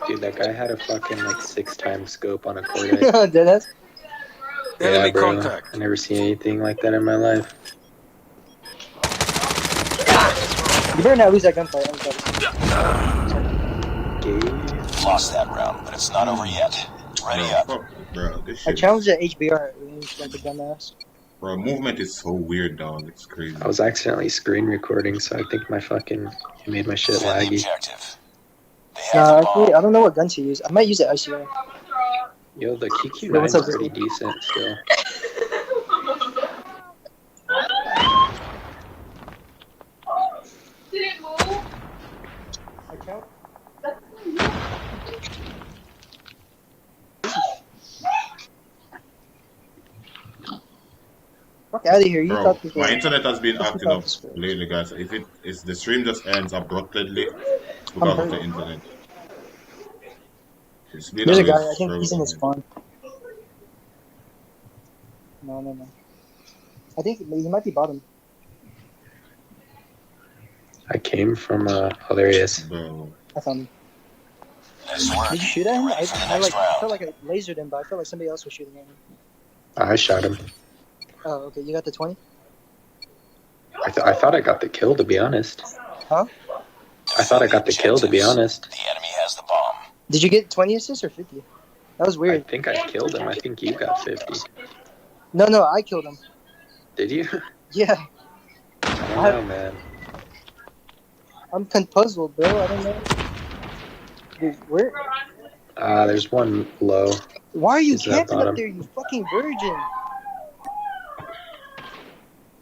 Dude, that guy had a fucking like 6x scope on a Corday. Deadass? Yeah, Enemy bro. contact. I never seen anything like that in my life. You better not lose that gunfight. Lost that round, but it's not over yet. Ready up. Fuck, bro, this I shit. challenged the HBR at range like a dumbass. Bro, movement is so weird, dog. It's crazy. I was accidentally screen recording, so I think my fucking it made my shit Defend the laggy. objective. They have Nah, the actually, bomb. I don't know what gun to use. I might use the ICR. Yo, the Yo, what's QQ9 up, is pretty Disney? decent still. I count. Fuck out of here! You Bro, thought this my was... internet has been acting thought up this was- lately, guys. If the stream just ends abruptly, it's I'm because of hurt. the internet. It's been There's a bit guy. I think he's in his struggle, spawn. No. I think he might be bottom. I came from oh, there he is. bro. I found him. Nice work. Did you shoot at him? Ready for the I next felt round. like I lasered him, but I felt like somebody else was shooting at him. I shot him. Oh, okay. You got the 20? I thought I got the kill, to be honest. Huh? I thought I got the kill, to be honest. The enemy has the bomb. Did you get 20 assists or 50? That was I weird. think I killed him. I think you got 50. No, I killed him. Did you? Yeah. I don't know, man. I'm puzzled, bro. I don't know. Dude, where? There's one low. Why are you He's at camping bottom. up there, you fucking virgin?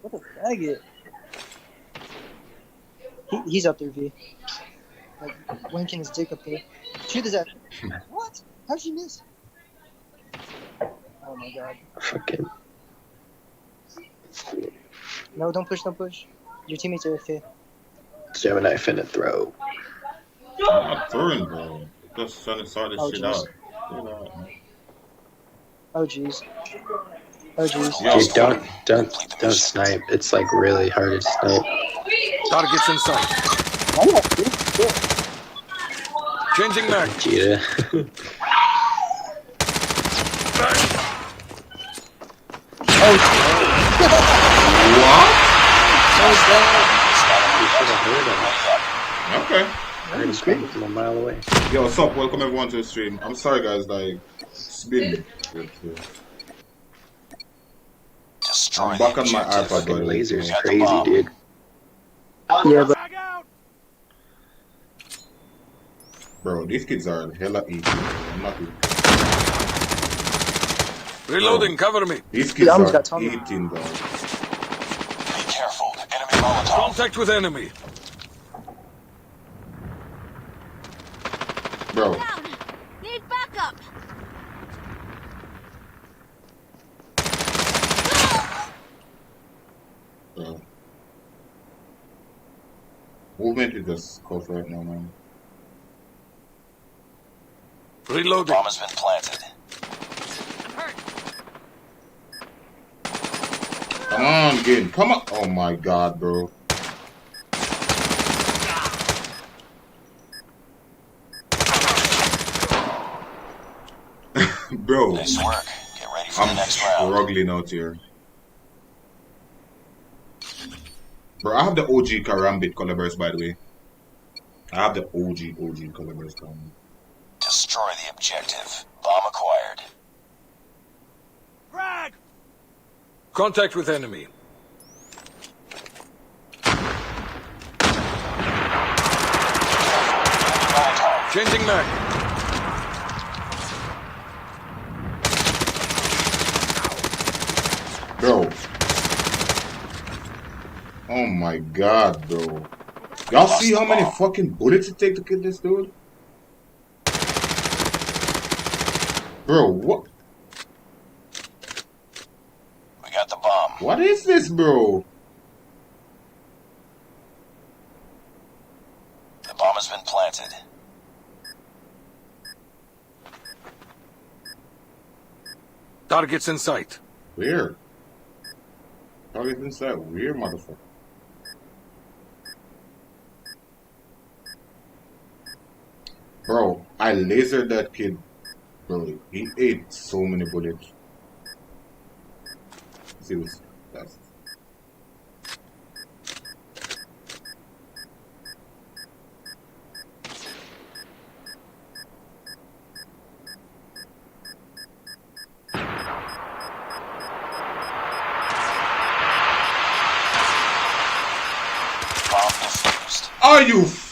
What a faggot. He's up there, V. Like, winking his dick up there. Shoot his ass. What? How'd she miss? Oh my god. Fucking. No, don't push. Your teammates are AFK. Gemini finna throw. I'm not throwing, bro. Just trying to sort this Oh, shit jeez. out. You know, Oh jeez. Oh jeez. Yo, Dude, don't snipe. It's like really hard to snipe. Targets in sight. Why do you have this shit? Changing mag. Cheetah. You should have heard him. Okay. I heard him coming from a mile away. Yo, what's up? Welcome everyone to the stream. I'm sorry, guys. Like, it's been. Destroy I'm back the on my objective. iPad, Fucking by the way. laser's Got the crazy, bomb. dude. Yeah, but Bro, these kids are hella easy. I'm not even. Reloading, cover me. These Dude, kids I almost are got Tommy. 18, bro. Be careful. Enemy Molotov. Contact with enemy. Bro, Down. Need backup. bro. Movement is just cough right now, man. Reloading. Bomb has been planted. Come on, Gin. Come on. Oh my god, bro. Bro, Nice work. Get ready for the I'm next round. struggling out here. Bro, I have the OG Karambit color burst, by the way. I have the OG color burst. Destroy the objective. Bomb acquired. Contact with enemy. Changing mag. Bro. Oh my god, bro. Y'all see how many fucking bullets it take to kill this dude? Bro, what? We got the bomb. What is this, bro? The bomb has been planted. Targets in sight. Where? Target inside. Where, motherfucker? Bro, I lasered that kid. Bro, he ate so many bullets. See what's that's Bomb defused. Are you